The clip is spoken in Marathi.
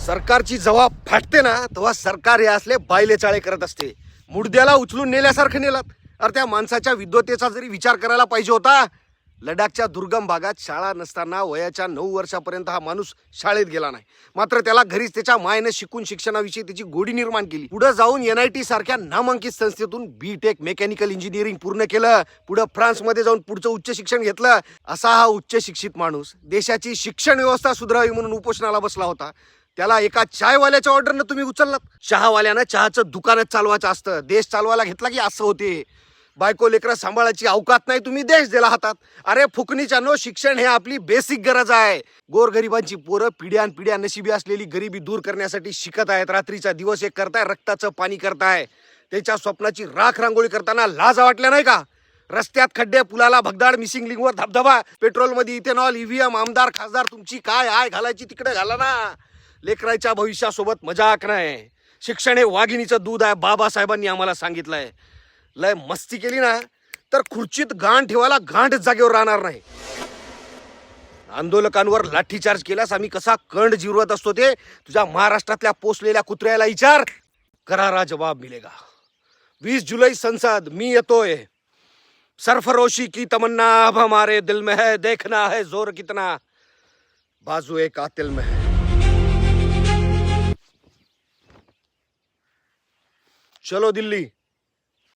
सरकारची जेव्हा फाटते ना तेव्हा सरकार हे असले बायले चाळे करत असते. मुडद्याला उचलून नेल्यासारखं नेलात. अरे त्या माणसाच्या विद्वतेचा जरी विचार करायला पाहिजे होता. लडाखच्या दुर्गम भागात शाळा नसताना वयाच्या 9 वर्षापर्यंत हा माणूस शाळेत गेला नाही. मात्र त्याला घरीच त्याच्या मायनं शिकून शिक्षणाविषयी त्याची गोडी निर्माण केली. पुढे जाऊन NIT सारख्या नामांकित संस्थेतून B.Tech मेकॅनिकल इंजिनिअरिंग पूर्ण केलं. पुढे फ्रान्समध्ये जाऊन पुढचं उच्च शिक्षण घेतलं. असा हा उच्च शिक्षित माणूस देशाची शिक्षण व्यवस्था सुधारावी म्हणून उपोषणाला बसला होता. त्याला एका चायवाल्याच्या ऑर्डरनं तुम्ही उचललात. चहावाल्यानं चहाचं दुकानच चालवायचं असतं. देश चालवायला घेतला की असं होते. बायको लेकरं सांभाळायची अवकात नाही, तुम्ही देश दिला हातात. अरे फुकणीच्यानो, शिक्षण हे आपली बेसिक गरज आहे. गोरगरिबांची पोरं पिढ्यान पिढ्या नशिबी असलेली गरिबी दूर करण्यासाठी शिकत आहेत. रात्रीचा दिवस एक करताय, रक्ताचं पाणी करताय. त्याच्या स्वप्नाची राख रांगोळी करताना लाज वाटल्या नाही का? रस्त्यात खड्डे, पुलाला भगदाड, मिसिंग लिंकवर धबधबा, पेट्रोलमध्ये इथेनॉल, EVM, आमदार खासदार तुमची काय आय घालायची तिकडे घाला ना. लेकराच्या भविष्यासोबत मजाक नाही. शिक्षण हे वाघिणीचं दूध आहे, बाबासाहेबांनी आम्हाला सांगितलंय. लय मस्ती केली ना तर खुर्चीत गांड ठेवायला गांड जागेवर राहणार नाही. आंदोलकांवर लाठीचार्ज केल्यास आम्ही कसा कंड जिरवत असतो ते तुझ्या महाराष्ट्रातल्या पोचलेल्या कुत्र्याला विचार. करारा जवाब मिलेगा. 20 जुलै संसद, मी येतोय. सरफरोशी की तमन्ना अब हमारे दिल में है, देखना है जोर कितना बाजू एक कातिल में है. चलो दिल्ली.